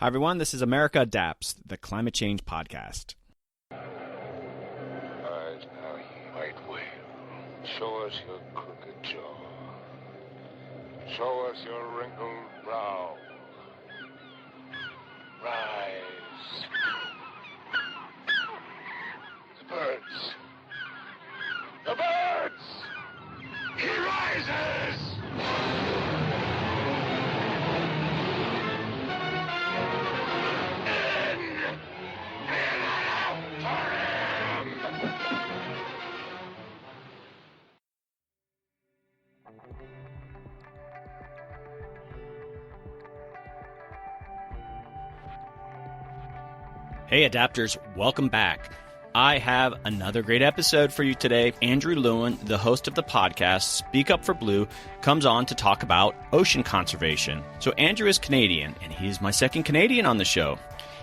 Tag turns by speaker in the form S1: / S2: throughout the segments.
S1: Hi, everyone. This is America Adapts, the climate change podcast.
S2: Rise now, ye white whale. Show us your crooked jaw. Show us your wrinkled brow. Rise. The birds. The birds! He rises!
S1: Hey, Adapters, welcome back. I have another great episode for you today. Andrew Lewin, the host of the podcast Speak Up for Blue, comes on to talk about ocean conservation. So Andrew is Canadian, and he's my second Canadian on the show.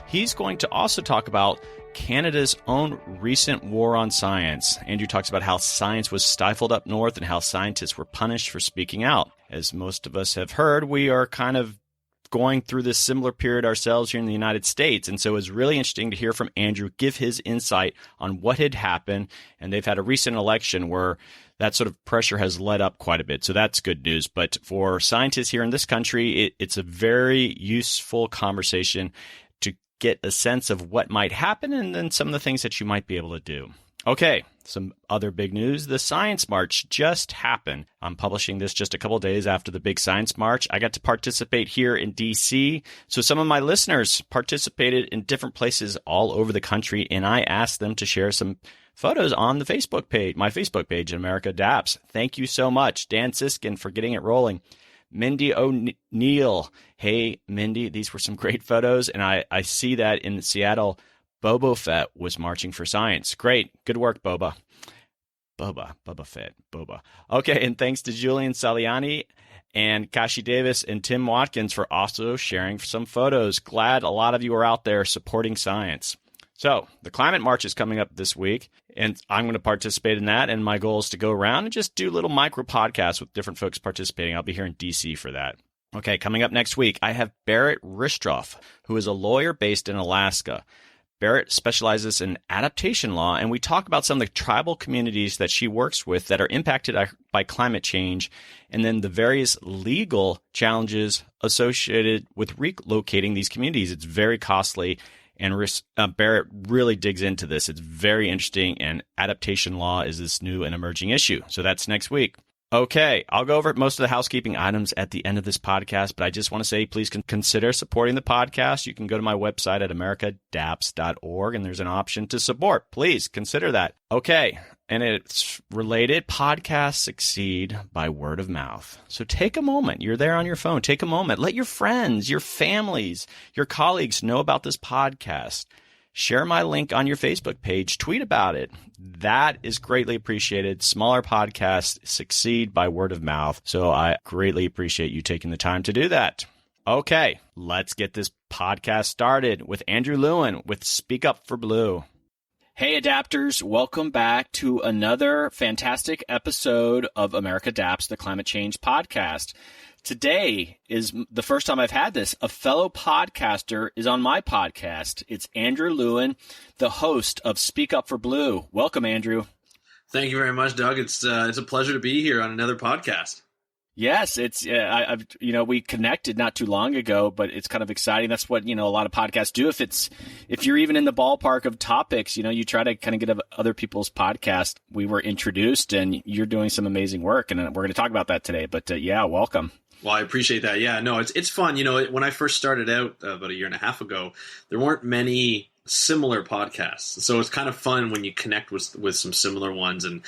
S1: He's going to also talk about Canada's own recent war on science. Andrew talks about how science was stifled up north and how scientists were punished for speaking out. As most of us have heard, we are kind of going through this similar period ourselves here in the United States. And so it was really interesting to hear from Andrew give his insight on what had happened. And they've had a recent election where that sort of pressure has let up quite a bit. So that's good news. But for scientists here in this country, it's a very useful conversation to get a sense of what might happen and then some of the things that you might be able to do. Okay, some other big news. The Science March just happened. I'm publishing this just a couple of days after the big Science March. I got to participate here in D.C. So some of my listeners participated in different places all over the country, and I asked them to share some photos on the Facebook page, my Facebook page, America Adapts. Thank you so much, Dan Siskin, for getting it rolling. Mindy O'Neill. Hey, Mindy, these were some great photos, and I see that in Seattle, Boba Fett was marching for science. Great. Good work, Boba. Boba Fett. Okay, and thanks to Julian Saliani and Kashi Davis and Tim Watkins for also sharing some photos. Glad a lot of you are out there supporting science. So the Climate March is coming up this week, and I'm going to participate in that, and my goal is to go around and just do little micro podcasts with different folks participating. I'll be here in D.C. for that. Okay, coming up next week, I have Barrett Ristroff, who is a lawyer based in Alaska. Barrett specializes in adaptation law, and we talk about some of the tribal communities that she works with that are impacted by climate change, and then the various legal challenges associated with relocating these communities. It's very costly, and Barrett really digs into this. It's very interesting, and adaptation law is this new and emerging issue. So that's next week. Okay, I'll go over most of the housekeeping items at the end of this podcast, but I just want to say please consider supporting the podcast. You can go to my website at americadaps.org, and there's an option to support. Please consider that. Okay, and it's related. Podcasts succeed by word of mouth. So take a moment. You're there on your phone. Take a moment. Let your friends, your families, your colleagues know about this podcast. Share my link on your Facebook page. Tweet about it. That is greatly appreciated. Smaller podcasts succeed by word of mouth. So I greatly appreciate you taking the time to do that. Okay, let's get this podcast started with Andrew Lewin with Speak Up for Blue. Hey, Adapters. Welcome back to another fantastic episode of America Adapts, the Climate Change podcast. Today is the first time I've had this. A fellow podcaster is on my podcast. It's Andrew Lewin, the host of Speak Up for Blue. Welcome, Andrew.
S3: Thank you very much, Doug. It's a pleasure to be here on another podcast.
S1: Yes, it's we connected not too long ago, but it's kind of exciting. That's what a lot of podcasts do. If you're even in the ballpark of topics, you try to kind of get other people's podcast. We were introduced, and you're doing some amazing work, and we're going to talk about that today. But yeah, welcome.
S3: Well, I appreciate that. Yeah, no, it's fun. When I first started out about a year and a half ago, there weren't many similar podcasts. So it's kind of fun when you connect with some similar ones and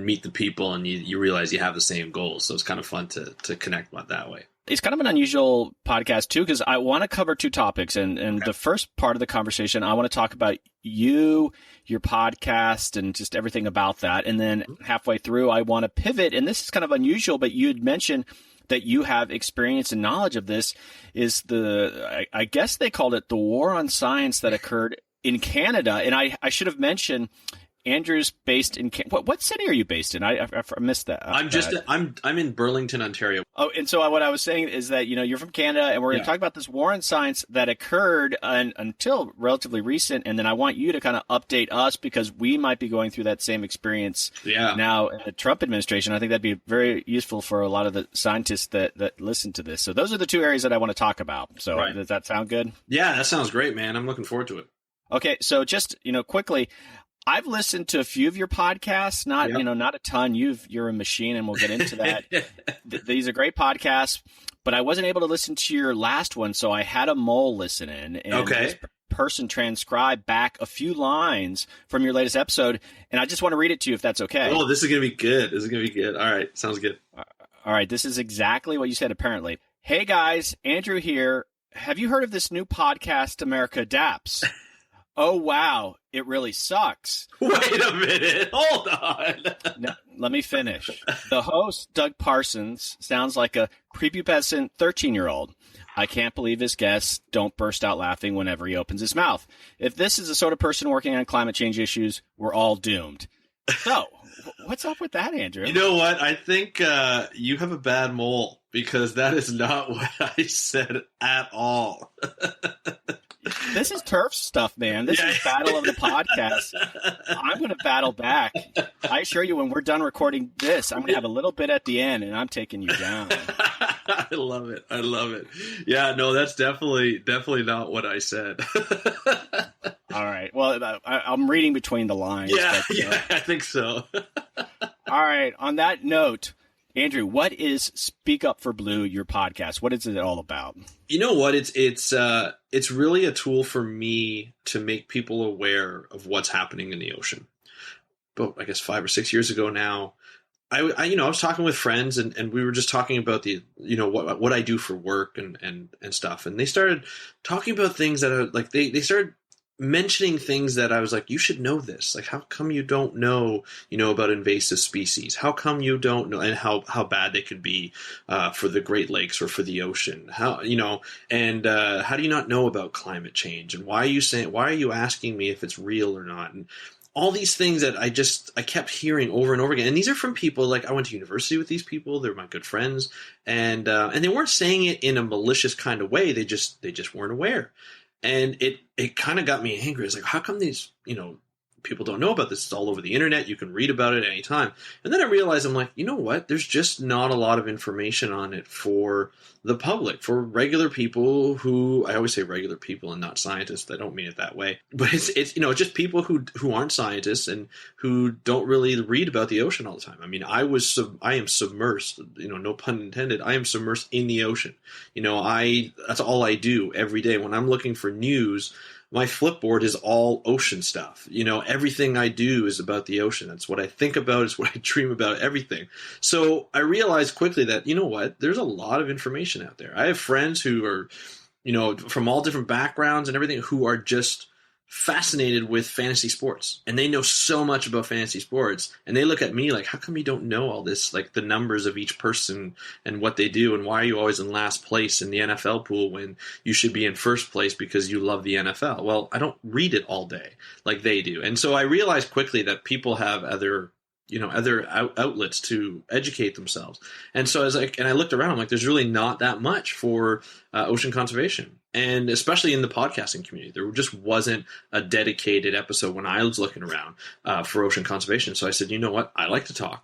S3: meet the people, and you realize you have the same goals. So it's kind of fun to connect that way.
S1: It's kind of an unusual podcast, too, because I want to cover two topics. And okay. The first part of the conversation, I want to talk about you, your podcast, and just everything about that. And then halfway through, I want to pivot. And this is kind of unusual, but you had mentioned that you have experience and knowledge of this, is I guess they called it the war on science that occurred in Canada. And I should have mentioned, Andrew's based in what city are you based in? I missed that.
S3: I'm in Burlington, Ontario.
S1: Oh, and so what I was saying is that you're from Canada, and we're going to talk about this war in science that occurred until relatively recent, and then I want you to kind of update us because we might be going through that same experience now in the Trump administration. I think that'd be very useful for a lot of the scientists that listen to this. So those are the two areas that I want to talk about. So Does that sound good? Yeah,
S3: that sounds great, man. I'm looking forward to it.
S1: Okay, so just quickly. I've listened to a few of your podcasts, not a ton. You're a machine, and we'll get into that. These are great podcasts, but I wasn't able to listen to your last one, so I had a mole listen in. And this person transcribed back a few lines from your latest episode, and I just want to read it to you if that's okay.
S3: Oh, this is going to be good. All right, sounds good.
S1: All right, this is exactly what you said, apparently. Hey, guys, Andrew here. Have you heard of this new podcast, America Adapts? Oh, wow. It really sucks.
S3: Wait a minute. Hold on.
S1: No, let me finish. The host, Doug Parsons, sounds like a prepubescent 13-year-old. I can't believe his guests don't burst out laughing whenever he opens his mouth. If this is the sort of person working on climate change issues, we're all doomed. So, what's up with that, Andrew?
S3: You know what? I think you have a bad mole because that is not what I said at all.
S1: This is turf stuff, man. This is battle of the podcast. I'm going to battle back. I assure you, when we're done recording this, I'm going to have a little bit at the end, and I'm taking you down.
S3: I love it. Yeah, no, that's definitely not what I said.
S1: All right. Well, I'm reading between the lines.
S3: Yeah, I think so.
S1: All right. On that note, Andrew, what is Speak Up for Blue, your podcast? What is it all about?
S3: You know what? It's really a tool for me to make people aware of what's happening in the ocean. But I guess 5 or 6 years ago now, I was talking with friends and we were just talking about what I do for work and stuff. And they started talking about things that are like, they started mentioning things that I was like, you should know this. Like, how come you don't know, about invasive species? How come you don't know, and how bad they could be for the Great Lakes or for the ocean? How do you not know about climate change? And why are you asking me if it's real or not? And all these things that I kept hearing over and over again. And these are from people, like, I went to university with these people. They're my good friends. And they weren't saying it in a malicious kind of way. They just weren't aware. And it kind of got me angry. It's like, how come these, people don't know about this? It's all over the internet. You can read about it anytime. And then I realized, I'm like, you know what? There's just not a lot of information on it for the public, for regular people who, I always say regular people and not scientists. I don't mean it that way. But it's just people who aren't scientists and who don't really read about the ocean all the time. I mean, I am submersed, no pun intended. I am submersed in the ocean. That's all I do every day. When I'm looking for news, my Flipboard is all ocean stuff. Everything I do is about the ocean. That's what I think about. It's what I dream about, everything. So I realized quickly that, there's a lot of information out there. I have friends who are, from all different backgrounds and everything, who are just fascinated with fantasy sports. And they know so much about fantasy sports. And they look at me like, how come you don't know all this, like the numbers of each person and what they do? And why are you always in last place in the NFL pool when you should be in first place because you love the NFL? Well, I don't read it all day like they do. And so I realized quickly that people have other outlets to educate themselves. And so I looked around, I'm like, there's really not that much for ocean conservation. And especially in the podcasting community, there just wasn't a dedicated episode when I was looking around for ocean conservation. So I said, you know what? I like to talk.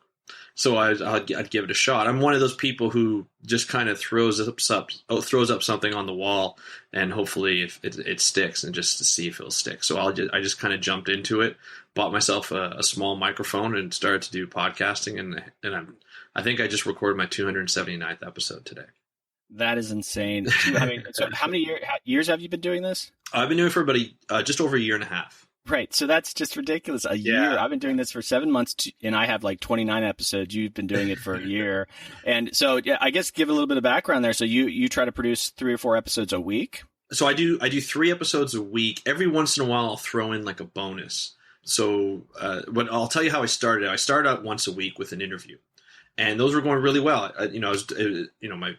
S3: So I'd give it a shot. I'm one of those people who just kind of throws up something on the wall, and hopefully if it sticks, and just to see if it'll stick. So I just kind of jumped into it, bought myself a small microphone, and started to do podcasting. And I think I just recorded my 279th episode today.
S1: That is insane. So how many years have you been doing this?
S3: I've been doing it for just over a year and a half.
S1: Right. So that's just ridiculous. A year. I've been doing this for 7 months and I have like 29 episodes. You've been doing it for a year. And so I guess give a little bit of background there. So you try to produce 3 or 4 episodes a week?
S3: So I do 3 episodes a week. Every once in a while I'll throw in like a bonus. So but I'll tell you how I started. I started out once a week with an interview. and those were going really well. My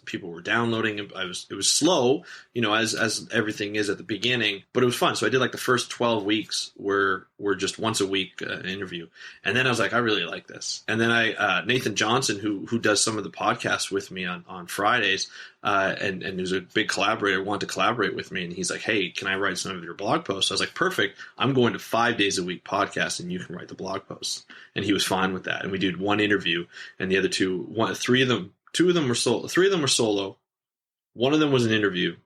S3: people were downloading. It was slow, as everything is at the beginning, but it was fun. So I did like the first 12 weeks were just once a week interview, and then I was like, I really like this. And then Nathan Johnson, who does some of the podcasts with me on Fridays, and who's a big collaborator, wanted to collaborate with me, and he's like, hey, can I write some of your blog posts? So I was like, perfect. I'm going to 5 days a week podcast, and you can write the blog posts. And he was fine with that. And we did one interview, and the other two were solo. One of them was an interview.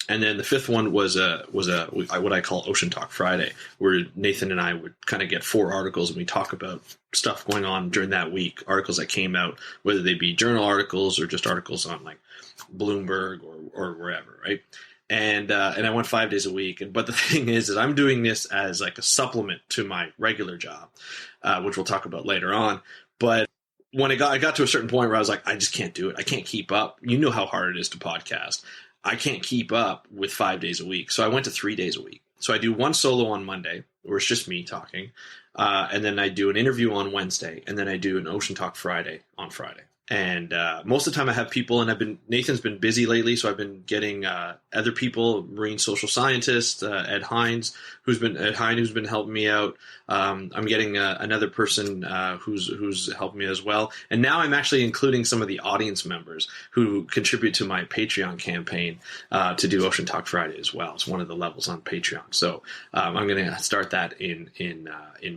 S3: And then the fifth one was what I call Ocean Talk Friday, where Nathan and I would kind of get 4 articles and we talk about stuff going on during that week, articles that came out, whether they be journal articles or just articles on like Bloomberg or wherever, right? And I went 5 days a week. But the thing is I'm doing this as like a supplement to my regular job, which we'll talk about later on. But when I got to a certain point where I was like, I just can't do it. I can't keep up. You know how hard it is to podcast. I can't keep up with 5 days a week. So I went to 3 days a week. So I do one solo on Monday, where it's just me talking. And then I do an interview on Wednesday. And then I do an Ocean Talk Friday on Friday. And most of the time I have people, and Nathan's been busy lately, so I've been getting other people, marine social scientist, Ed Hines, who's been helping me out. I'm getting another person who's helping me as well. And now I'm actually including some of the audience members who contribute to my Patreon campaign to do Ocean Talk Friday as well. It's one of the levels on Patreon. So I'm going to start that in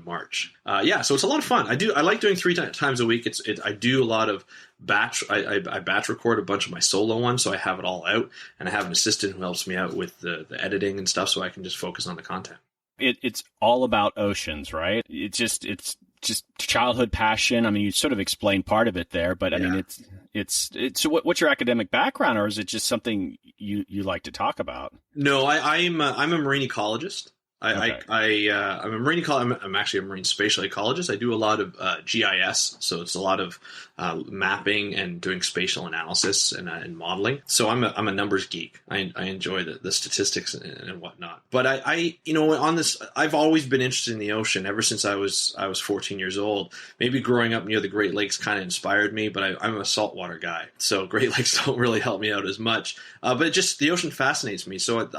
S3: March. So it's a lot of fun. I like doing 3 times a week. I do a lot of batch. I batch record a bunch of my solo ones, so I have it all out, and I have an assistant who helps me out with the editing and stuff, so I can just focus on the content.
S1: It's all about oceans, right? It's just childhood passion. I mean, you sort of explained part of it there, but I mean, it's so what's your academic background, or is it just something you like to talk about?
S3: No, I'm a marine ecologist. I'm a marine I'm actually a marine spatial ecologist. I do a lot of GIS, so it's a lot of mapping and doing spatial analysis and modeling. So I'm a numbers geek. I enjoy the statistics and whatnot. But on this, I've always been interested in the ocean ever since I was 14 years old. Maybe growing up near the Great Lakes kind of inspired me, but I'm a saltwater guy, so Great Lakes don't really help me out as much. But just the ocean fascinates me. So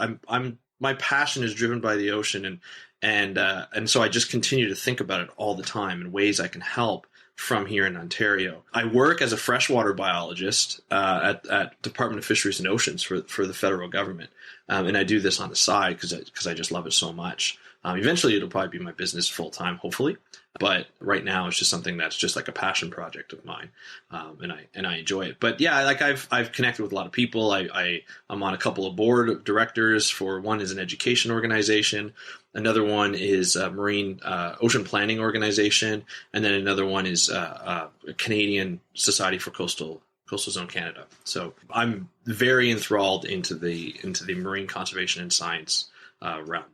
S3: my passion is driven by the ocean, and so I just continue to think about it all the time in ways I can help from here in Ontario. I work as a freshwater biologist at Department of Fisheries and Oceans for the federal government, and I do this on the side because I just love it so much. Eventually, it'll probably be my business full time, hopefully. But right now, it's just something that's just like a passion project of mine, and I enjoy it. But yeah, like I've connected with a lot of people. I'm on a couple of board of directors for one is an education organization, another one is a marine ocean planning organization, and then another one is a Canadian Society for Coastal Zone Canada. So I'm very enthralled into the marine conservation and science realm.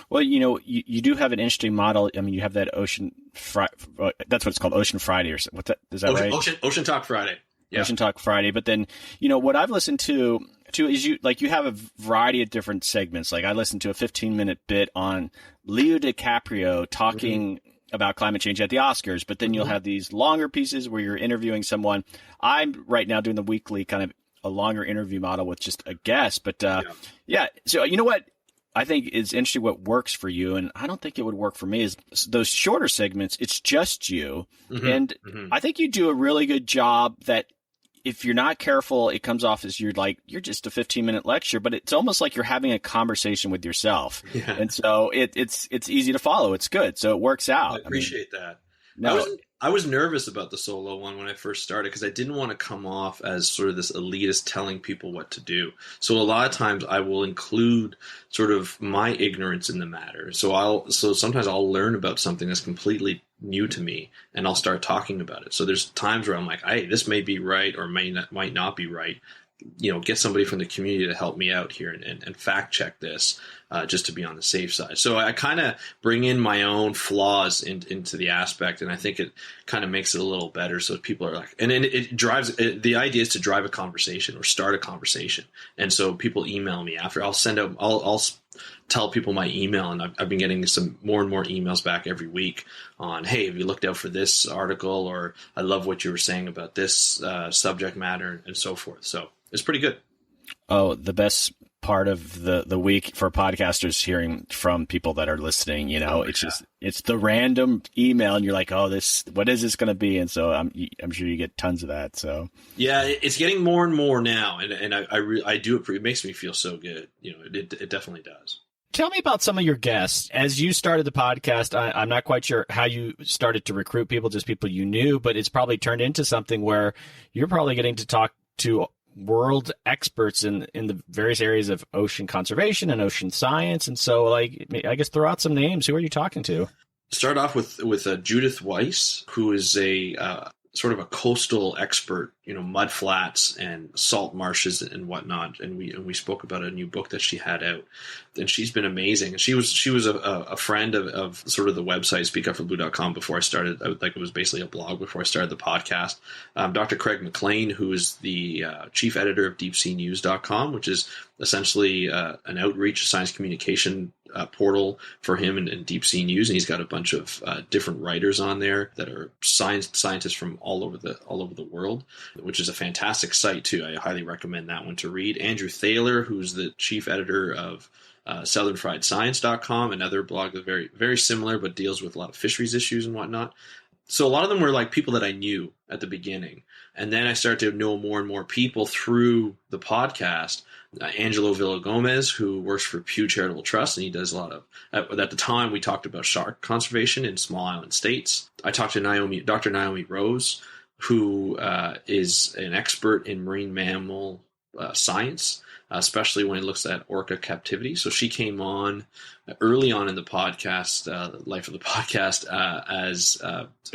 S1: Well, you do have an interesting model. I mean, you have that that's what it's called, Ocean Friday, or what's that? Is that right?
S3: Ocean Talk Friday. Yeah.
S1: Ocean Talk Friday. But then, what I've listened to is you have a variety of different segments. Like I listened to a 15-minute bit on Leo DiCaprio talking about climate change at the Oscars, but then you'll have these longer pieces where you're interviewing someone. I'm right now doing the weekly kind of a longer interview model with just a guest. But so you know what? I think it's interesting what works for you, and I don't think it would work for me, is those shorter segments, it's just you. And I think you do a really good job that if you're not careful, it comes off as you're just a 15-minute lecture, but it's almost like you're having a conversation with yourself. Yeah. And so it's easy to follow. It's good. So it works out.
S3: I appreciate that. No. I was nervous about the solo one when I first started because I didn't want to come off as sort of this elitist telling people what to do. So a lot of times I will include sort of my ignorance in the matter. So sometimes I'll learn about something that's completely new to me and I'll start talking about it. So there's times where I'm like, hey, this may be right or might not be right. Get somebody from the community to help me out here and fact check this just to be on the safe side. So I kind of bring in my own flaws into the aspect, and I think it kind of makes it a little better. So people are like, and then it drives. The idea is to drive a conversation or start a conversation, and so people email me after. I'll tell people my email, and I've been getting some more and more emails back every week on, hey, have you looked out for this article, or I love what you were saying about this subject matter, and so forth. So it's pretty good.
S1: Oh, the best part of the week for podcasters hearing from people that are listening, it's the random email and you're like, oh, what is this going to be? And so I'm sure you get tons of that. So
S3: yeah, it's getting more and more now. And I do, it makes me feel so good. It definitely does.
S1: Tell me about some of your guests. As you started the podcast, I'm not quite sure how you started to recruit people, just people you knew, but it's probably turned into something where you're probably getting to talk to world experts in the various areas of ocean conservation and ocean science. And so, I guess throw out some names. Who are you talking to?
S3: Start off with Judith Weiss, who is a sort of a coastal expert, mud flats and salt marshes and whatnot. And we spoke about a new book that she had out, and she's been amazing. And she was a friend of sort of the website speakupforblue.com before I started. It was basically a blog before I started the podcast. Dr. Craig McLean, who is the chief editor of deepseanews.com, which is essentially an outreach science communication portal for him and Deep Sea News, and he's got a bunch of different writers on there that are scientists from all over the world, which is a fantastic site too. I highly recommend that one to read. Andrew Thaler, who's the chief editor of southernfriedscience.com, another blog that's very, very similar but deals with a lot of fisheries issues and whatnot. So a lot of them were like people that I knew at the beginning, and then I started to know more and more people through the podcast. Angelo Villagomez, who works for Pew Charitable Trust, and he does a lot of, at the time we talked about shark conservation in small island states. I talked to Dr. Naomi Rose, who is an expert in marine mammal science, especially when it looks at orca captivity. So she came on early on in the podcast, life of the podcast, as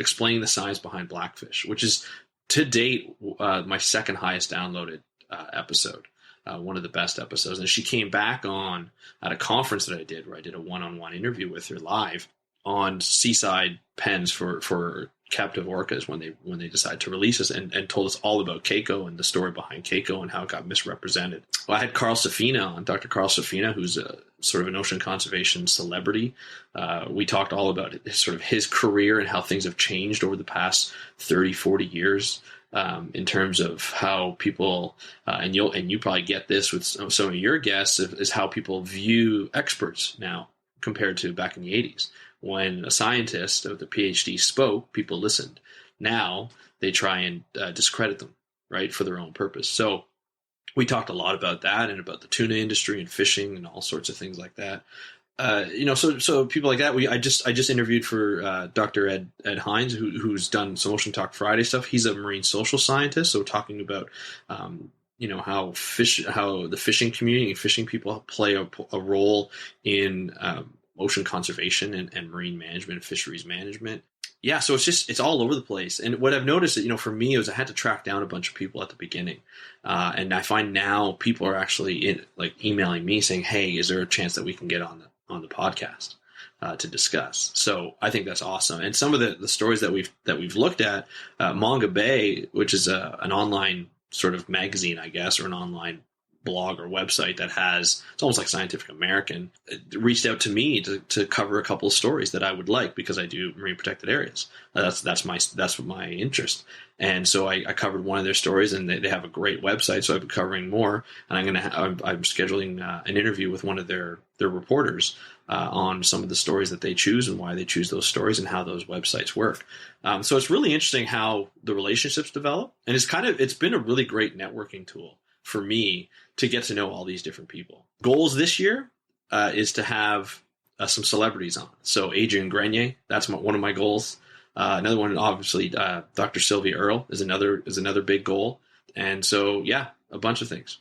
S3: explaining the science behind blackfish, which is to date my second highest downloaded episode. One of the best episodes. And she came back on at a conference that I did, where I did a one-on-one interview with her live on seaside pens for captive orcas when they decide to release us, and told us all about Keiko and the story behind Keiko and how it got misrepresented. Well, I had Dr. Carl Safina, who's a sort of an ocean conservation celebrity. We talked all about his career and how things have changed over the past 30, 40 years. In terms of how people, and you probably get this with some of your guests, is how people view experts now compared to back in the 80s. When a scientist of the PhD spoke, people listened. Now they try and discredit them, right, for their own purpose. So we talked a lot about that and about the tuna industry and fishing and all sorts of things like that. So people like that. I just interviewed for Dr. Ed Hines, who's done some Ocean Talk Friday stuff. He's a marine social scientist, so talking about how the fishing community and fishing people play a role in ocean conservation and marine management and fisheries management. Yeah, so it's all over the place. And what I've noticed is, for me, is I had to track down a bunch of people at the beginning. And I find now people are actually emailing me saying, hey, is there a chance that we can get on the podcast to discuss? So I think that's awesome. And some of the stories that we've looked at, Manga Bay, which is an online sort of magazine, I guess, or an online blog or website that it's almost like Scientific American, reached out to me to cover a couple of stories that I would like, because I do marine protected areas. That's my interest. And so I covered one of their stories, and they have a great website. So I've been covering more, and I'm scheduling an interview with one of their reporters on some of the stories that they choose and why they choose those stories and how those websites work. So it's really interesting how the relationships develop, and it's been a really great networking tool for me to get to know all these different people. Goals this year is to have some celebrities on. So Adrian Grenier, that's one of my goals. Another one, obviously, Dr. Sylvia Earle is another big goal. And so, yeah, a bunch of things.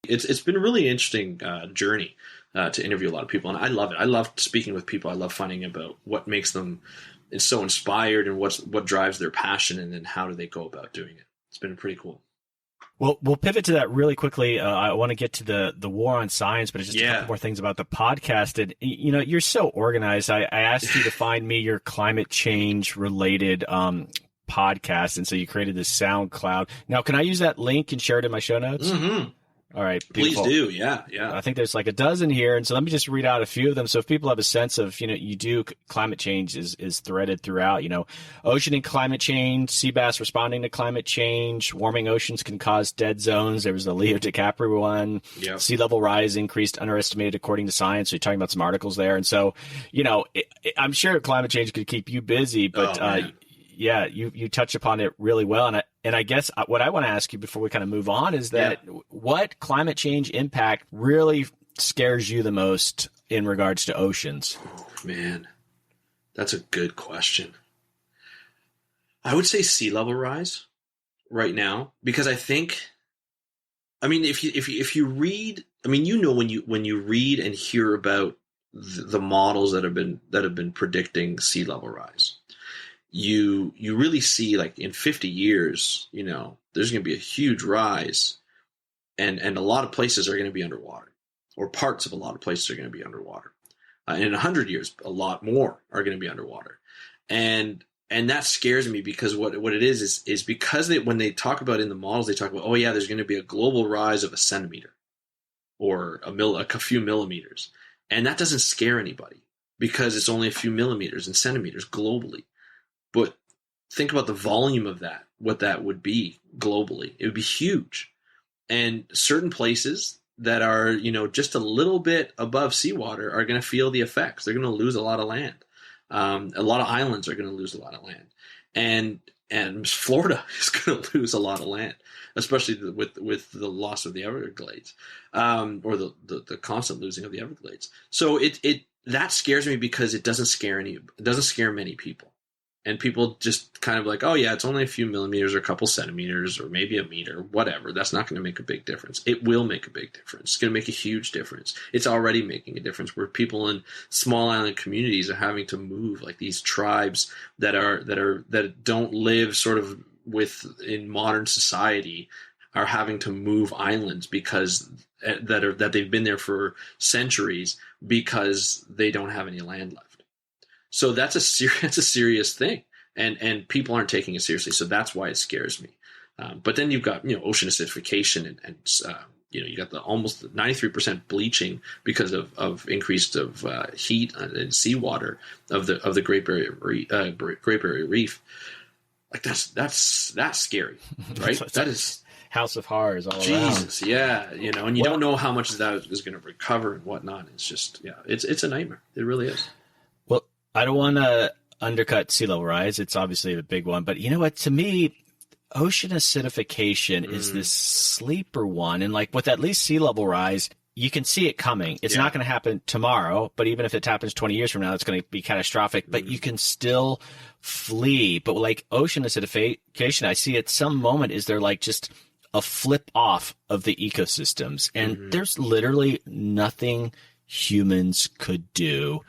S3: It's been a really interesting journey to interview a lot of people, and I love it. I love speaking with people. I love finding about what makes them so inspired and what drives their passion, and then how do they go about doing it. It's been pretty cool.
S1: Well, we'll pivot to that really quickly. I want to get to the war on science, but it's just a couple more things about the podcast. And, you're so organized. I asked you to find me your climate change related podcast. And so you created this SoundCloud. Now, can I use that link and share it in my show notes?
S3: Mm-hmm.
S1: All right.
S3: Please
S1: Beautiful.
S3: do. Yeah. Yeah.
S1: I think there's like a dozen here. And so let me just read out a few of them. So if people have a sense of, climate change is threaded throughout, ocean and climate change, sea bass responding to climate change, warming oceans can cause dead zones. There was the Leo DiCaprio one,
S3: Yep.
S1: Sea level rise increased underestimated according to science. So you're talking about some articles there. And so, I'm sure climate change could keep you busy, but, yeah, you touch upon it really well. And I guess what I want to ask you before we kind of move on is that what climate change impact really scares you the most in regards to oceans?
S3: Man, that's a good question. I would say sea level rise right now, because if you read, when you read and hear about the models that have been predicting sea level rise, you really see, like, in 50 years, there's going to be a huge rise, and a lot of places are going to be underwater, or parts of a lot of places are going to be underwater. And in 100 years, a lot more are going to be underwater. And that scares me, because what it is because when they talk about in the models, they talk about, oh yeah, there's going to be a global rise of a centimeter or a few millimeters. And that doesn't scare anybody, because it's only a few millimeters and centimeters globally. But think about the volume of that, what that would be globally. It would be huge. And certain places that are, just a little bit above seawater are going to feel the effects. They're going to lose a lot of land. A lot of islands are going to lose a lot of land. And Florida is going to lose a lot of land, especially with the loss of the Everglades, or the constant losing of the Everglades. So that scares me, because it doesn't scare many people. And people just kind of like, oh yeah, it's only a few millimeters or a couple centimeters or maybe a meter, whatever. That's not going to make a big difference. It will make a big difference. It's going to make a huge difference. It's already making a difference, where people in small island communities are having to move, like these tribes that don't live sort of in modern society are having to move islands because that they've been there for centuries, because they don't have any land left. So that's a serious thing, and people aren't taking it seriously. So that's why it scares me. But then you've got ocean acidification, and you got the almost 93% bleaching because of increased heat and seawater of the Great Barrier Reef. Like that's scary, right? That is
S1: House of Horrors all around.
S3: Jesus, yeah, and you don't know how much of that is going to recover and whatnot. It's just it's a nightmare. It really is.
S1: Well, I don't want to undercut sea level rise. It's obviously a big one. But you know what? To me, ocean acidification is this sleeper one. And like with at least sea level rise, you can see it coming. It's not going to happen tomorrow. But even if it happens 20 years from now, it's going to be catastrophic. But you can still flee. But like ocean acidification, I see at some moment, is there like just a flip off of the ecosystems. And there's literally nothing humans could do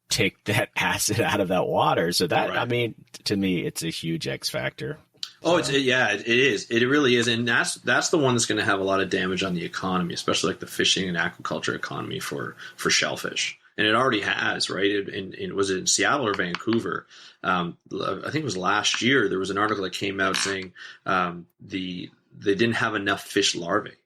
S1: take that acid out of that water. So that, right. To me, it's a huge X factor.
S3: Oh, it is. It really is. And that's the one that's going to have a lot of damage on the economy, especially like the fishing and aquaculture economy for shellfish. And it already has, right? Was it in Seattle or Vancouver? I think it was last year. There was an article that came out saying they didn't have enough fish larvae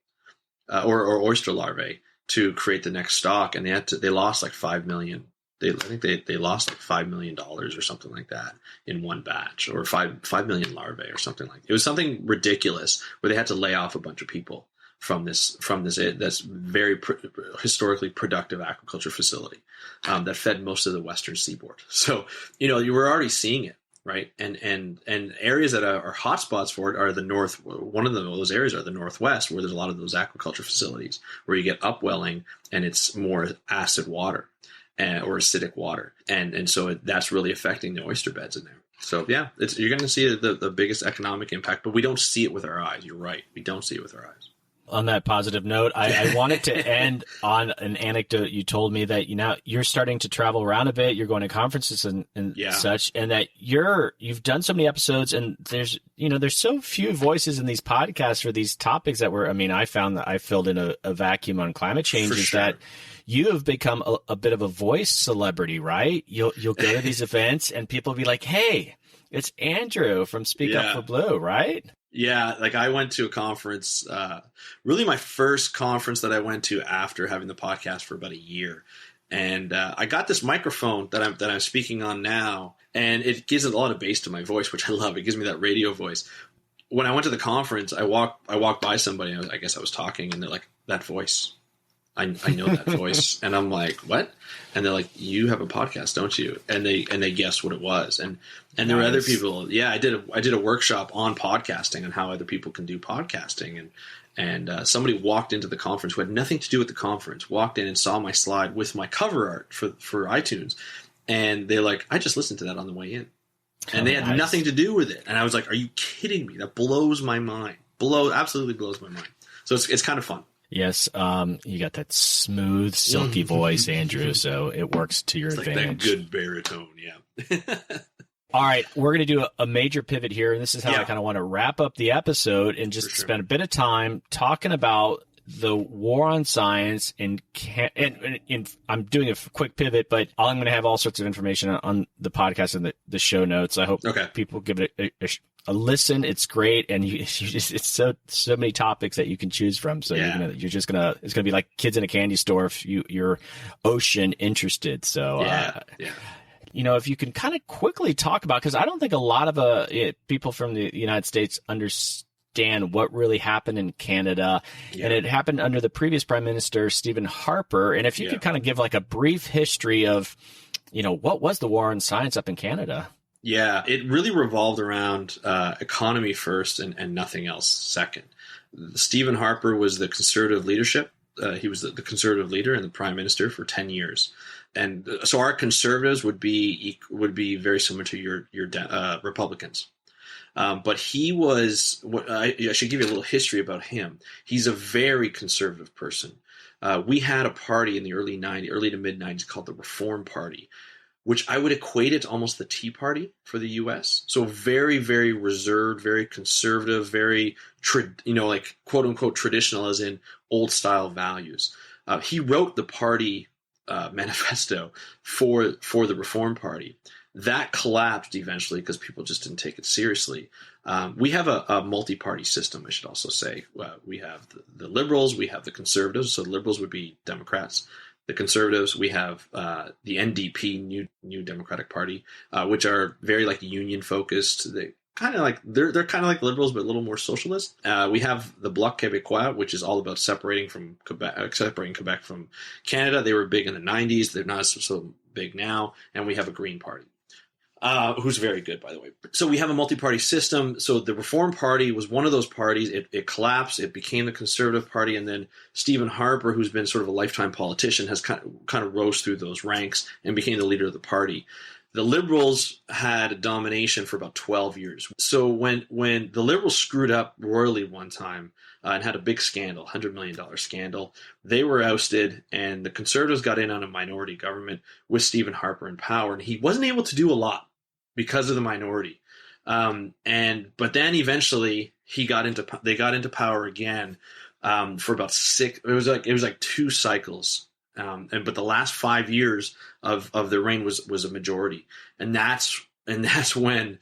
S3: or oyster larvae to create the next stock, and they lost like $5 million. I think they lost like $5 million or something like that in one batch, or 5 million larvae or something like that. It was something ridiculous where they had to lay off a bunch of people from this that's very historically productive aquaculture facility that fed most of the western seaboard. So you were already seeing it, right? And areas that are hotspots for it are the north. One of those areas are the northwest, where there's a lot of those aquaculture facilities where you get upwelling and it's more acid water. Or acidic water, and so that's really affecting the oyster beds in there. So yeah, you're going to see the biggest economic impact, but we don't see it with our eyes. You're right, we don't see it with our eyes.
S1: On that positive note, I wanted to end on an anecdote. You told me that you're starting to travel around a bit. You're going to conferences and such, and that you've done so many episodes, and there's so few voices in these podcasts for these topics that I found that I filled in a vacuum on climate change. Is that you have become a bit of a voice celebrity, right? You'll go to these events and people will be like, hey, It's Andrew from Speak Up
S3: Yeah.
S1: for Blue, right?
S3: Yeah, like I went to a conference, really my first conference that I went to after having the podcast for about a year. And I got this microphone that I'm speaking on now, and it gives a lot of bass to my voice, which I love. It gives me that radio voice. When I went to the conference, I walked by somebody, I guess I was talking, and they're like, that voice. I know that voice. And I'm like, what? And they're like, you have a podcast, don't you? And they guessed what it was. And there were other people. Yeah, I did a workshop on podcasting and how other people can do podcasting. And somebody walked into the conference who had nothing to do with the conference, walked in and saw my slide with my cover art for iTunes. And they're like, I just listened to that on the way in. And they had nothing to do with it. And I was like, are you kidding me? That blows my mind. Absolutely blows my mind. So it's kind of fun.
S1: Yes, you got that smooth, silky voice, Andrew, so it works to your advantage.
S3: Like that good baritone, yeah.
S1: All right, we're going to do a major pivot here, and this is how I kind of want to wrap up the episode and just spend a bit of time talking about the war on science. And I'm doing a quick pivot, but I'm going to have all sorts of information on the podcast and the show notes. I hope people give it a listen. It's great, and it's so many topics that you can choose from. So it's gonna be like kids in a candy store if you're ocean interested. So if you can kind of quickly talk about, because I don't think a lot of people from the United States understand what really happened in Canada, and it happened under the previous Prime Minister Stephen Harper. And if you could kind of give like a brief history of, what was the war on science up in Canada?
S3: Yeah, it really revolved around economy first and nothing else second. Stephen Harper was the conservative leadership. He was the conservative leader and the prime minister for 10 years. And so our conservatives would be very similar to your Republicans. But he was, I should give you a little history about him. He's a very conservative person. We had a party in the early to mid 90s called the Reform Party, which I would equate it to almost the Tea Party for the U.S. So very, very reserved, very conservative, very, like quote unquote traditional, as in old style values. He wrote the party manifesto for the Reform Party. That collapsed eventually because people just didn't take it seriously. We have a multi-party system, I should also say. We have the Liberals, we have the Conservatives. So the Liberals would be Democrats. The Conservatives, we have the NDP, New Democratic Party, which are very like union focused. They're kind of like Liberals, but a little more socialist. We have the Bloc Québécois, which is all about separating Quebec from Canada. They were big in the 90s. They're not so big now. And we have a Green Party, who's very good, by the way. So we have a multi-party system. So the Reform Party was one of those parties. It collapsed. It became the Conservative Party. And then Stephen Harper, who's been sort of a lifetime politician, has kind of rose through those ranks and became the leader of the party. The Liberals had domination for about 12 years. So when the Liberals screwed up royally one time and had a big scandal, $100 million scandal, they were ousted, and the Conservatives got in on a minority government with Stephen Harper in power. And he wasn't able to do a lot because of the minority. But then eventually they got into power again for about six. It was like two cycles. But the last 5 years of their reign was a majority, and that's when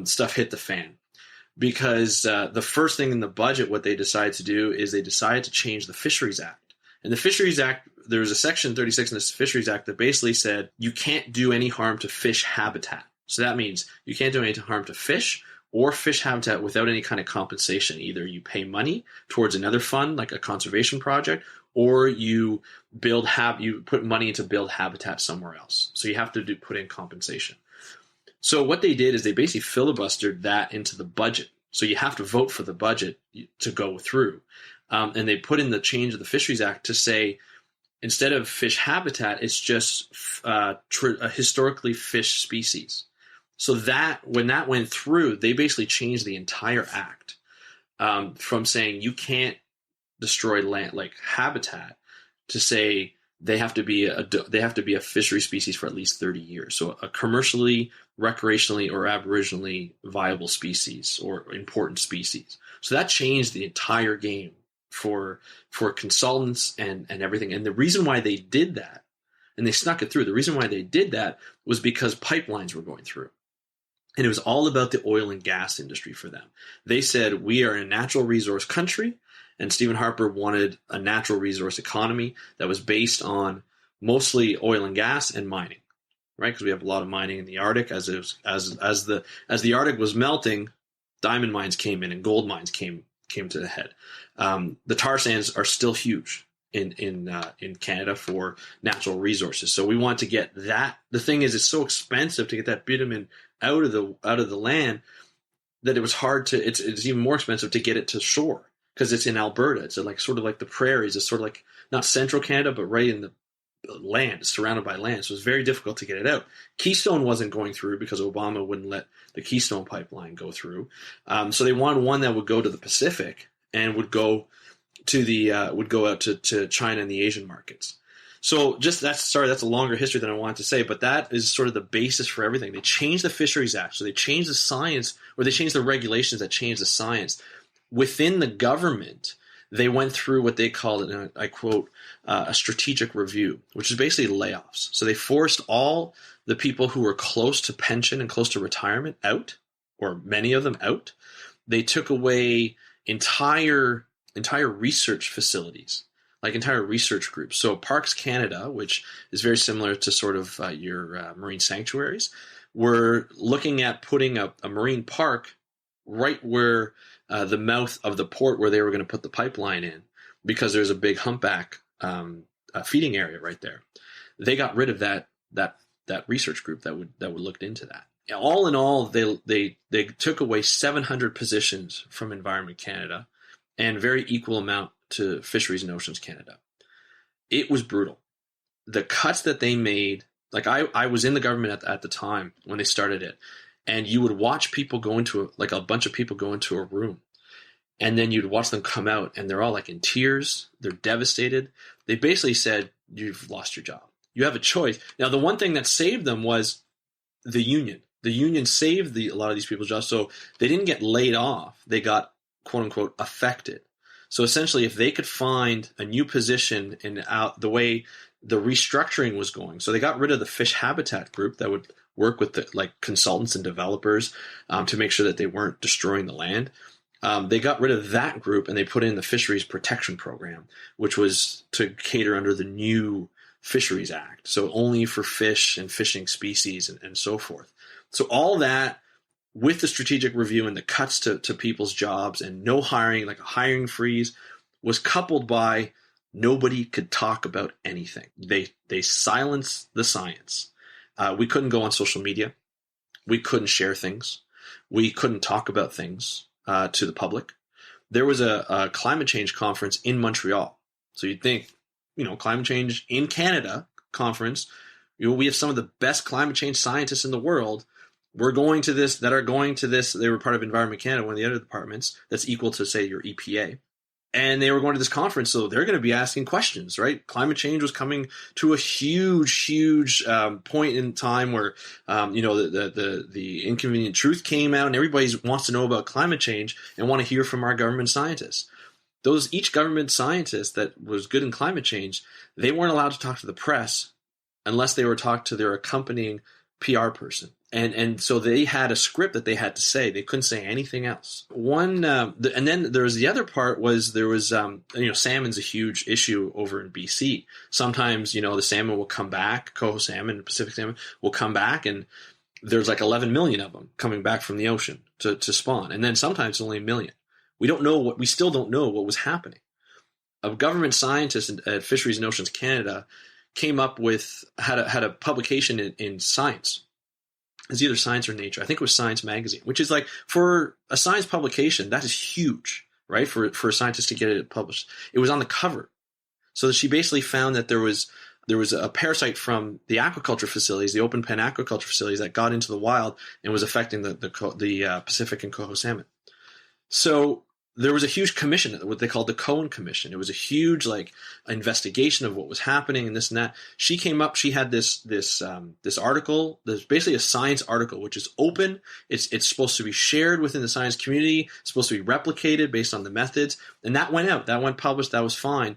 S3: stuff hit the fan, because the first thing in the budget, what they decided to do is they decided to change the Fisheries Act. And the Fisheries Act, there was a section 36 in the Fisheries Act that basically said you can't do any harm to fish habitat. So that means you can't do any harm to fish or fish habitat without any kind of compensation. Either you pay money towards another fund, like a conservation project, or you put money to build habitat somewhere else. So you have to put in compensation. So what they did is they basically filibustered that into the budget. So you have to vote for the budget to go through. And they put in the change of the Fisheries Act to say, instead of fish habitat, it's just a historically fish species. So that when that went through, they basically changed the entire act from saying you can't destroy land like habitat to say they have to be a fishery species for at least 30 years. So a commercially, recreationally, or aboriginally viable species or important species. So that changed the entire game for consultants and everything. And the reason why they did that, and they snuck it through, the reason why they did that was because pipelines were going through. And it was all about the oil and gas industry for them. They said, we are a natural resource country, and Stephen Harper wanted a natural resource economy that was based on mostly oil and gas and mining, right? Because we have a lot of mining in the Arctic. As the Arctic was melting, diamond mines came in and gold mines came to the head. The tar sands are still huge in Canada for natural resources. So we want to get that. The thing is, it's so expensive to get that bitumen out of the land that it was hard to. It's even more expensive to get it to shore because it's in Alberta. It's like sort of like the prairies. It's sort of like not central Canada, but right in the land. It's surrounded by land, so it's very difficult to get it out. Keystone wasn't going through because Obama wouldn't let the Keystone pipeline go through. So they wanted one that would go to the Pacific and would go out to China and the Asian markets. So that's a longer history than I wanted to say, but that is sort of the basis for everything. They changed the Fisheries Act, so they changed the science, or they changed the regulations that changed the science. Within the government, they went through what they called, and I quote, a strategic review, which is basically layoffs. So they forced all the people who were close to pension and close to retirement out, or many of them out. They took away entire research facilities, like entire research groups. So Parks Canada, which is very similar to sort of your marine sanctuaries, were looking at putting a marine park right where the mouth of the port where they were going to put the pipeline in, because there's a big humpback feeding area right there. They got rid of that research group that would look into that. All in all, they took away 700 positions from Environment Canada, and very equal amount to Fisheries and Oceans Canada. It was brutal. The cuts that they made, like I was in the government at the time when they started it, and you would watch people go into a bunch of people go into a room, and then you'd watch them come out, and they're all like in tears. They're devastated. They basically said, "You've lost your job. You have a choice." Now, the one thing that saved them was the union. The union saved a lot of these people's jobs, so they didn't get laid off. They got, quote unquote, affected. So essentially, if they could find a new position in the way the restructuring was going, so they got rid of the fish habitat group that would work with the consultants and developers to make sure that they weren't destroying the land. They got rid of that group and they put in the Fisheries Protection Program, which was to cater under the new Fisheries Act. So only for fish and fishing species and so forth. So all that, with the strategic review and the cuts to people's jobs and no hiring, like a hiring freeze, was coupled by nobody could talk about anything. They silenced the science. We couldn't go on social media. We couldn't share things. We couldn't talk about things to the public. There was a climate change conference in Montreal. So you'd think, climate change in Canada conference, we have some of the best climate change scientists in the world. We're going to this, that are going to this. They were part of Environment Canada, one of the other departments that's equal to, say, your EPA. And they were going to this conference, so they're going to be asking questions, right? Climate change was coming to a huge point in time where, the inconvenient truth came out, and everybody wants to know about climate change and want to hear from our government scientists. Each government scientist that was good in climate change, they weren't allowed to talk to the press unless they were talked to their accompanying PR person. And so they had a script that they had to say. They couldn't say anything else. And then there was the other part was there was, salmon's a huge issue over in BC. Sometimes, the salmon will come back, coho salmon, Pacific salmon will come back, and there's like 11 million of them coming back from the ocean to spawn. And then sometimes it's only 1 million. We still don't know what was happening. A government scientist at Fisheries and Oceans Canada came up with, had a publication in Science. It's either Science or Nature. I think it was Science magazine, which is like, for a science publication, that is huge, right? For a scientist to get it published. It was on the cover. So she basically found that there was a parasite from the aquaculture facilities, the open pen aquaculture facilities, that got into the wild and was affecting the Pacific and coho salmon. So there was a huge commission, what they called the Cohen Commission. It was a huge investigation of what was happening and this and that. She came up. She had this article. There's basically a science article which is open. It's supposed to be shared within the science community. It's supposed to be replicated based on the methods. And that went out. That went published. That was fine.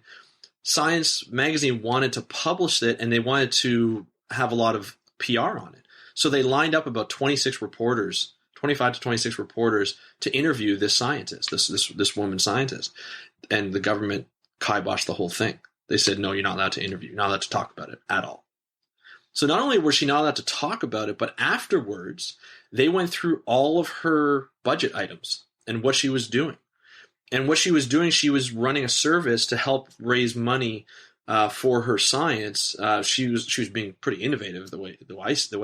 S3: Science magazine wanted to publish it, and they wanted to have a lot of PR on it. So they lined up about 26 reporters, 25 to 26 reporters to interview this scientist, this woman scientist. And the government kiboshed the whole thing. They said, no, you're not allowed to interview. You're not allowed to talk about it at all. So not only was she not allowed to talk about it, but afterwards, they went through all of her budget items and what she was doing. And what she was doing, she was running a service to help raise money for her science. She was being pretty innovative the way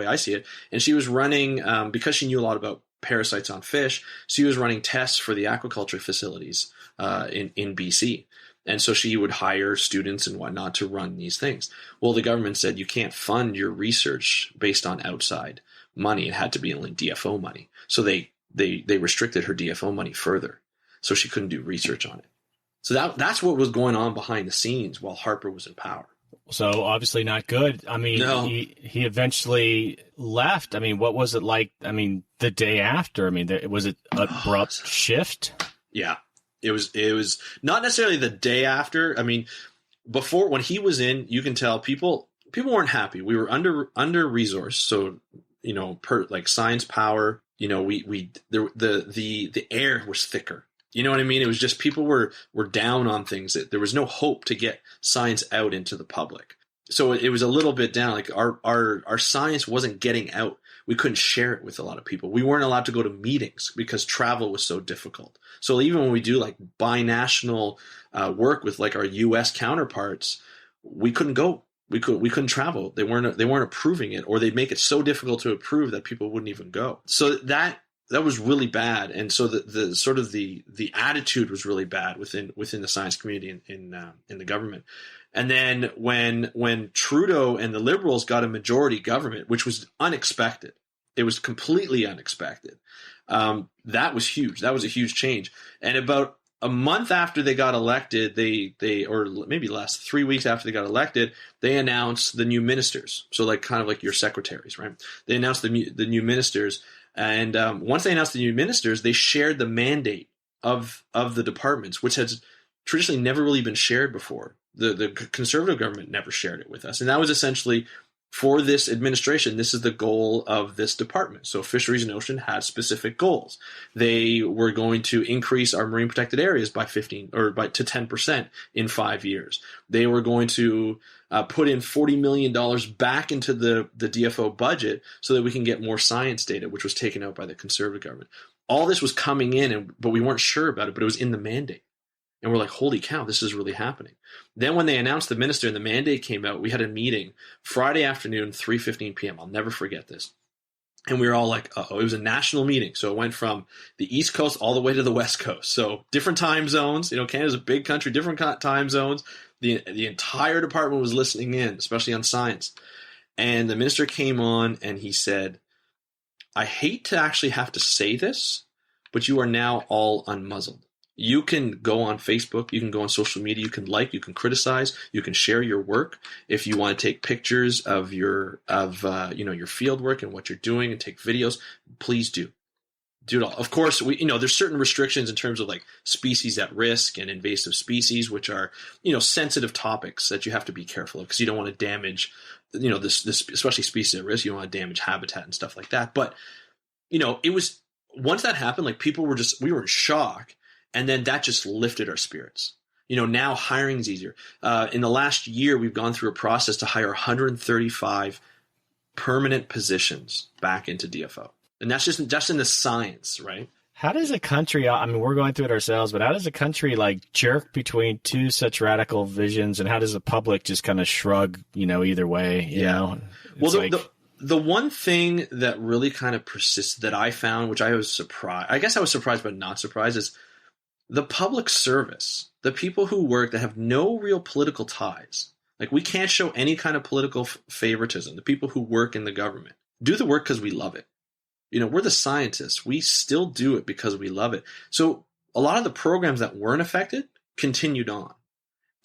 S3: I see it. And she was running, because she knew a lot about parasites on fish, she was running tests for the aquaculture facilities in BC. And so she would hire students and whatnot to run these things. Well, the government said you can't fund your research based on outside money. It had to be only DFO money. So they restricted her DFO money further. So she couldn't do research on it. So that's what was going on behind the scenes while Harper was in power.
S1: So obviously not good. I mean, no. He eventually left. I mean, what was it like? I mean, the day after, I mean, was it an abrupt shift? Yeah. It was not necessarily the day after. I mean, before, when he was in, you can tell people weren't happy. We were under resourced. So, like science power, the air was thicker. You know what I mean? It was just people were down on things. There was no hope to get science out into the public. So it was a little bit down. Like our science wasn't getting out. We couldn't share it with a lot of people. We weren't allowed to go to meetings because travel was so difficult. So even when we do like binational work with like our U.S. counterparts, we couldn't go. We couldn't travel. They weren't approving it, or they'd make it so difficult to approve that people wouldn't even go. So that was really bad. And so the sort of the attitude was really bad within the science community in the government. And then when Trudeau and the Liberals got a majority government, which was unexpected, it was completely unexpected. That was huge. That was a huge change. And about a month after they got elected, they or maybe less, 3 weeks after they got elected, they announced the new ministers. So like kind of like your secretaries, right? They announced the new ministers. And once they announced the new ministers, they shared the mandate of the departments, which has traditionally never really been shared before. The conservative government never shared it with us. And that was essentially, for this administration, this is the goal of this department. So Fisheries and Ocean had specific goals. They were going to increase our marine protected areas by 10% in 5 years. They were going to put in $40 million back into the DFO budget so that we can get more science data, which was taken out by the conservative government. All this was coming in, but we weren't sure about it, but it was in the mandate. And we're like, holy cow, this is really happening. Then when they announced the minister and the mandate came out, we had a meeting Friday afternoon, 3:15 p.m. I'll never forget this. And we were all like, uh-oh, it was a national meeting. So it went from the East Coast all the way to the West Coast. So different time zones. Canada's a big country, different time zones. The entire department was listening in, especially on science. And the minister came on and he said, I hate to actually have to say this, but you are now all unmuzzled. You can go on Facebook, you can go on social media, you can you can criticize, you can share your work. If you want to take pictures of your field work and what you're doing and take videos, please do. Do it all. Of course, there's certain restrictions in terms of like species at risk and invasive species, which are, sensitive topics that you have to be careful of because you don't want to damage, this especially species at risk. You don't want to damage habitat and stuff like that. But, it was, once that happened, like we were in shock. And then that just lifted our spirits. Now hiring is easier. In the last year, we've gone through a process to hire 135 permanent positions back into DFO. And that's just in the science, right? How does a country, I mean, we're going through it ourselves, but how does a country like jerk between two such radical visions? And how does the public just kind of shrug, either way, you know? Well, the one thing that really kind of persists that I found, which I was surprised, I guess I was surprised but not surprised, is the public service, the people who work that have no real political ties. Like we can't show any kind of political favoritism. The people who work in the government do the work because we love it. We're the scientists. We still do it because we love it. So a lot of the programs that weren't affected continued on.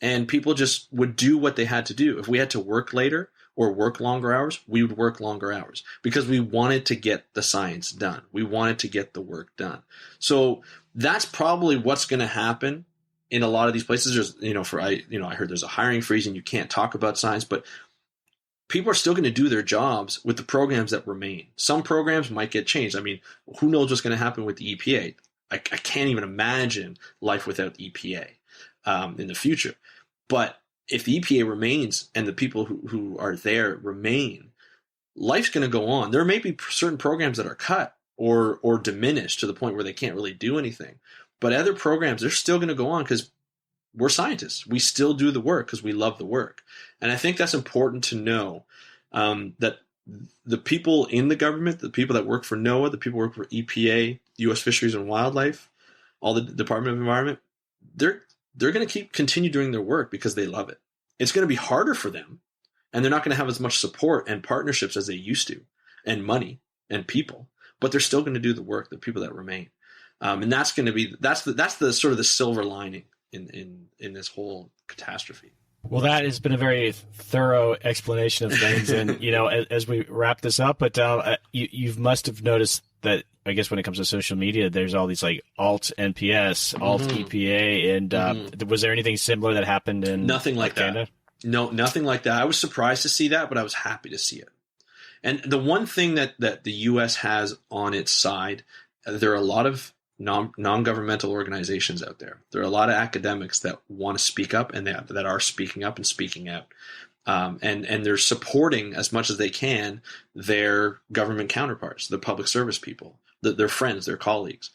S1: And people just would do what they had to do. If we had to work later or work longer hours, we would work longer hours because we wanted to get the science done. We wanted to get the work done. So that's probably what's going to happen in a lot of these places. There's, I heard there's a hiring freeze and you can't talk about science, but
S3: people are still going to do their jobs with the programs that remain. Some programs might get changed. I mean, who knows what's going to happen with the EPA? I can't even imagine life without EPA in the future. But if the EPA remains and the people who are there remain, life's going to go on. There may be certain programs that are cut or diminished to the point where they can't really do anything. But other programs, they're still going to go on because we're scientists. We still do the work because we love the work. And I think that's important to know, that the people in the government, the people that work for NOAA, the people who work for EPA, U.S. Fisheries and Wildlife, all the Department of Environment, they're going to continue doing their work because they love it. It's going to be harder for them, and they're not going to have as much support and partnerships as they used to, and money and people, but they're still going to do the work, the people that remain. And that's going to be, that's the sort of the silver lining in this whole catastrophe.
S1: Well, that has been a very thorough explanation of things. And, as we wrap this up, but you must have noticed that, I guess when it comes to social media, there's all these like alt NPS, alt EPA. And was there anything similar that happened in
S3: Nothing like
S1: Canada?
S3: That. No, nothing like that. I was surprised to see that, but I was happy to see it. And the one thing that the U.S. has on its side, there are a lot of non-governmental organizations out there. There are a lot of academics that want to speak up and that are speaking up and speaking out. And they're supporting as much as they can their government counterparts, the public service people, their friends, their colleagues.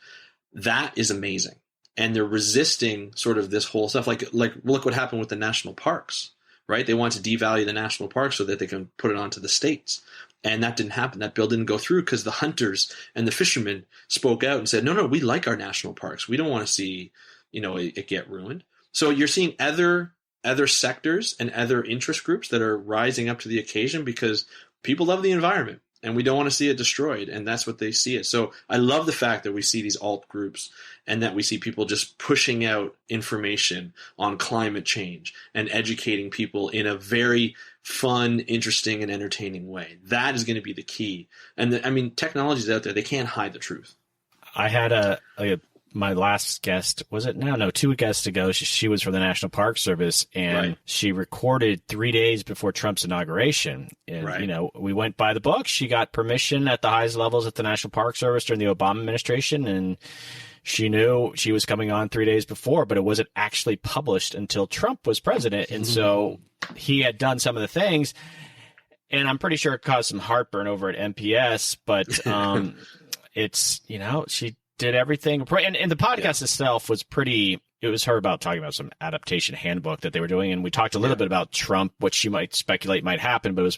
S3: That is amazing. And they're resisting sort of this whole stuff. Like look what happened with the national parks, right? They want to devalue the national parks so that they can put it onto the states. And that didn't happen. That bill didn't go through because the hunters and the fishermen spoke out and said, no, we like our national parks. We don't want to see, it get ruined. So you're seeing other sectors and other interest groups that are rising up to the occasion because people love the environment and we don't want to see it destroyed. And that's what they see it. So I love the fact that we see these alt groups and that we see people just pushing out information on climate change and educating people in a very fun, interesting, and entertaining way. That is going to be the key. And technology's out there. They can't hide the truth.
S1: I had my last guest, was it now? No, 2 guests ago. She was from the National Park Service, and She recorded 3 days before Trump's inauguration. And, we went by the book. She got permission at the highest levels at the National Park Service during the Obama administration, and she knew she was coming on 3 days before, but it wasn't actually published until Trump was president. And so he had done some of the things, and I'm pretty sure it caused some heartburn over at NPS, but it's, she did everything. And the podcast itself was it was her talking about some adaptation handbook that they were doing. And we talked a little bit about Trump, what she might speculate might happen, but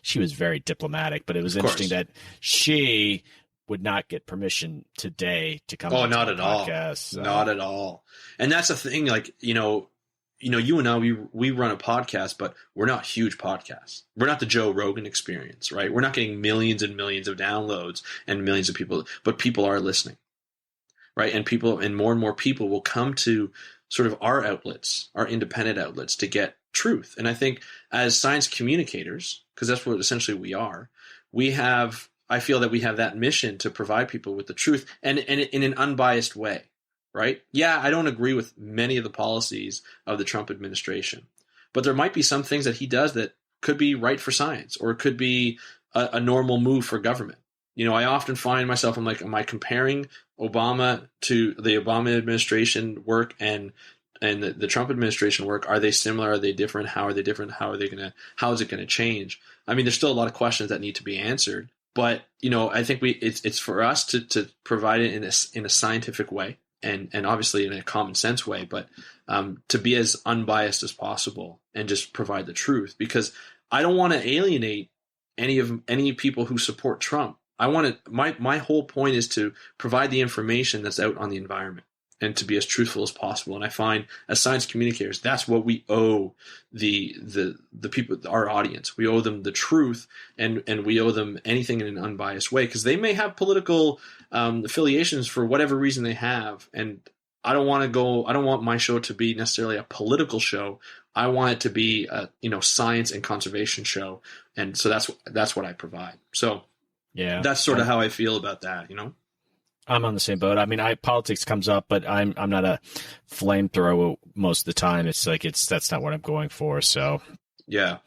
S1: she was very diplomatic, but it was interesting that she would not get permission today to come on
S3: not
S1: the
S3: at
S1: podcast.
S3: All.
S1: So.
S3: Not at all. And that's the thing, you and I, we run a podcast, but we're not huge podcasts. We're not the Joe Rogan experience, right? We're not getting millions and millions of downloads and millions of people, but people are listening, right? And more and more people will come to sort of our outlets, our independent outlets, to get truth. And I think as science communicators, because that's what essentially we are, I feel that we have that mission to provide people with the truth and in an unbiased way. Right? Yeah, I don't agree with many of the policies of the Trump administration, but there might be some things that he does that could be right for science, or it could be a normal move for government. I often find myself, I'm like, am I comparing Obama to the Obama administration work and the Trump administration work? Are they similar? Are they different? How are they different? How is it going to change? There's still a lot of questions that need to be answered, but I think it's for us to provide it in a scientific way. And obviously in a common sense way, but to be as unbiased as possible and just provide the truth, because I don't want to alienate any people who support Trump. My whole point is to provide the information that's out on the environment and to be as truthful as possible. And I find as science communicators, that's what we owe the people, our audience. We owe them the truth, and we owe them anything in an unbiased way, because they may have political affiliations for whatever reason they have. And I don't want my show to be necessarily a political show. I want it to be a science and conservation show. And so that's what I provide. So yeah, that's sort of how I feel about that,
S1: I'm on the same boat. Politics comes up, but I'm not a flamethrower most of the time. It's like that's not what I'm going for. So
S3: Yeah.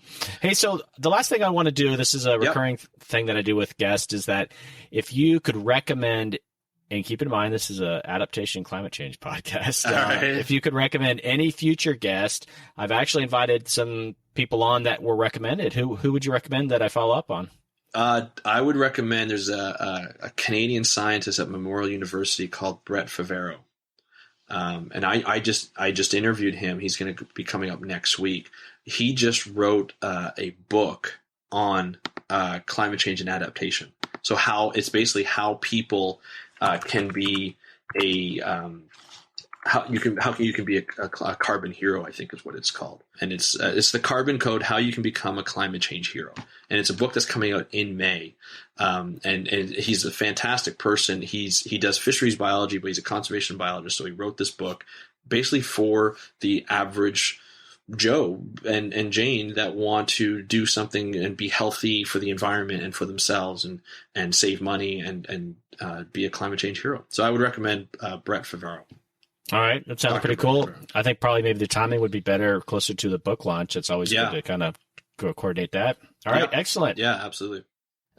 S1: Hey, so the last thing I want to do, this is a recurring thing that I do with guests, is that if you could recommend, and keep in mind this is a adaptation climate change podcast,
S3: right.
S1: If you could recommend any future guest, I've actually invited some people on that were recommended. Who would you recommend that I follow up on?
S3: I would recommend, there's a Canadian scientist at Memorial University called Brett Favero. And I just interviewed him. He's going to be coming up next week. He just wrote a book on climate change and adaptation. So it's basically how people can be how you can be a carbon hero, I think is what it's called. And it's the Carbon Code, How You Can Become a Climate Change Hero. And it's a book that's coming out in May. And he's a fantastic person. He does fisheries biology, but he's a conservation biologist. So he wrote this book basically for the average Joe and Jane that want to do something and be healthy for the environment and for themselves and save money and be a climate change hero. So I would recommend Brett Favero.
S1: All right. That sounds pretty cool. I think probably maybe the timing would be better closer to the book launch. It's always good to kind of go coordinate that. All right. Excellent.
S3: Yeah, absolutely.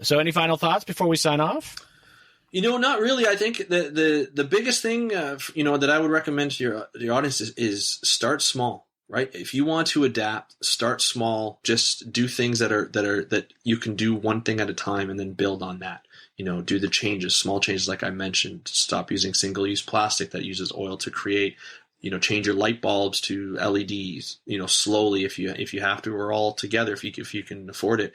S1: So any final thoughts before we sign off?
S3: Not really. I think the biggest thing, that I would recommend to your audience is start small, right? If you want to adapt, start small, just do things that you can do one thing at a time and then build on that. Do the changes, small changes, like I mentioned. Stop using single-use plastic that uses oil to create. Change your light bulbs to LEDs. Slowly, if you have to, or all together if you can afford it.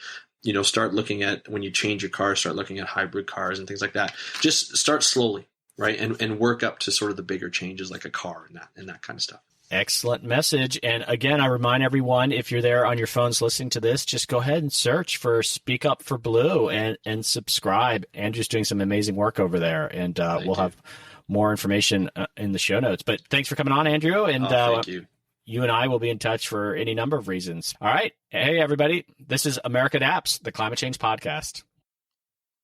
S3: Start looking at, when you change your car, start looking at hybrid cars and things like that. Just start slowly, right, and work up to sort of the bigger changes like a car and that kind of stuff.
S1: Excellent message. And again, I remind everyone, if you're there on your phones listening to this, just go ahead and search for Speak Up for Blue and subscribe. Andrew's doing some amazing work over there, and we'll have more information in the show notes. But thanks for coming on, Andrew. And
S3: thank you.
S1: You and I will be in touch for any number of reasons. All right. Hey, everybody. This is America Adapts, the Climate Change Podcast.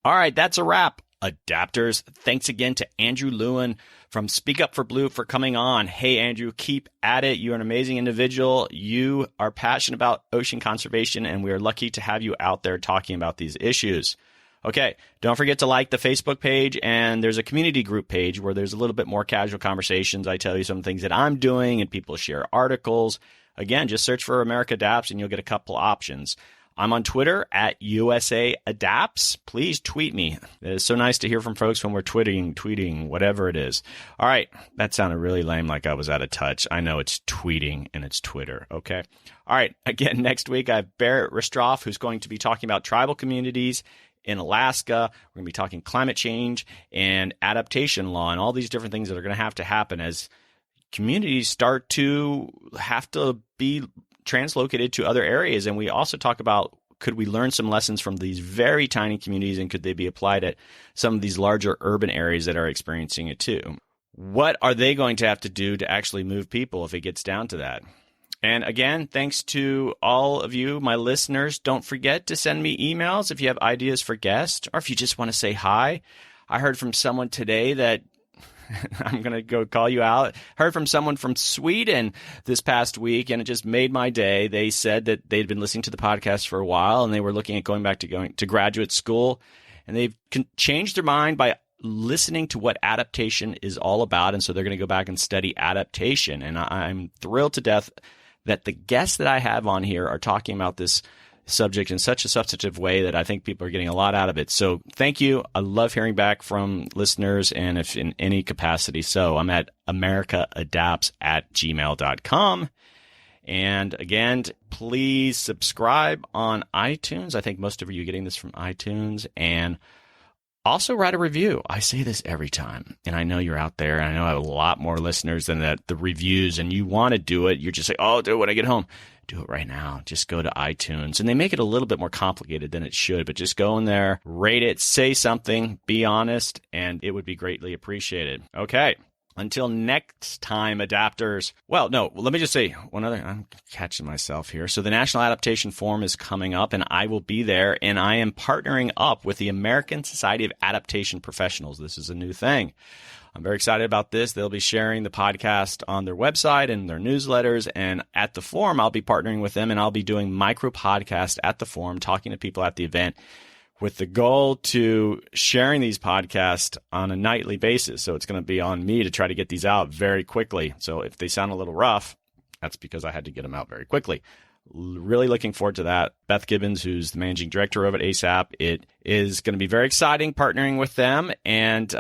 S1: All right. That's a wrap. Adapters, thanks again to Andrew Lewin from Speak Up for Blue for coming on. Hey, Andrew, keep at it. You're an amazing individual. You are passionate about ocean conservation, and we are lucky to have you out there talking about these issues. Okay, don't forget to like the Facebook page, and there's a community group page where there's a little bit more casual conversations. I tell you some things that I'm doing, and people share articles. Again, just search for America Adapts, and you'll get a couple options. I'm on Twitter at USA Adapts. Please tweet me. It is so nice to hear from folks when we're tweeting, whatever it is. All right. That sounded really lame, like I was out of touch. I know it's tweeting and it's Twitter. Okay. All right. Again, next week, I have Barrett Ristroff, who's going to be talking about tribal communities in Alaska. We're going to be talking climate change and adaptation law and all these different things that are going to happen as communities start to have to be translocated to other areas. And we also talk about, could we learn some lessons from these very tiny communities, and could they be applied at some of these larger urban areas that are experiencing it too? What are they going to have to do to actually move people if it gets down to that? And again, thanks to all of you, my listeners. Don't forget to send me emails if you have ideas for guests, or if you just want to say hi. I heard from someone today that I'm going to go call you out. Heard from someone from Sweden this past week, and it just made my day. They said that they'd been listening to the podcast for a while, and they were looking at going to graduate school, and they've changed their mind by listening to what adaptation is all about, and so they're going to go back and study adaptation. And I'm thrilled to death that the guests that I have on here are talking about this subject in such a substantive way that I think people are getting a lot out of it. So thank you. I love hearing back from listeners, and if in any capacity. So I'm at americaadapts@gmail.com. And again, please subscribe on iTunes. I think most of you are getting this from iTunes. And also write a review. I say this every time, and I know you're out there, and I know I have a lot more listeners than the reviews, and you want to do it. You're just like, oh, I'll do it when I get home. Do it right now. Just go to iTunes. And they make it a little bit more complicated than it should, but just go in there, rate it, say something, be honest, and it would be greatly appreciated. Okay. Until next time, adapters. Well, no, let me just say one other. I'm catching myself here. So the National Adaptation Forum is coming up, and I will be there, and I am partnering up with the American Society of Adaptation Professionals. This is a new thing. I'm very excited about this. They'll be sharing the podcast on their website and their newsletters, and at the forum, I'll be partnering with them, and I'll be doing micro podcasts at the forum, talking to people at the event, with the goal to sharing these podcasts on a nightly basis. So it's going to be on me to try to get these out very quickly. So if they sound a little rough, that's because I had to get them out very quickly. Really looking forward to that. Beth Gibbons, who's the managing director of it, ASAP, it is going to be very exciting partnering with them, and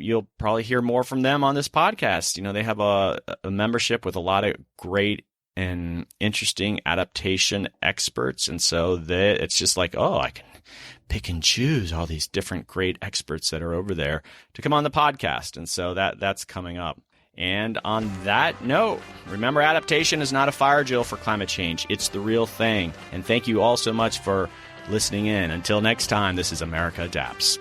S1: you'll probably hear more from them on this podcast. You know, they have a membership with a lot of great and interesting adaptation experts, and so it's just like, oh, I can pick and choose all these different great experts that are over there to come on the podcast. And so that's coming up. And on that note, remember, adaptation is not a fire drill for climate change. It's the real thing. And thank you all so much for listening in. Until next time, this is America Adapts.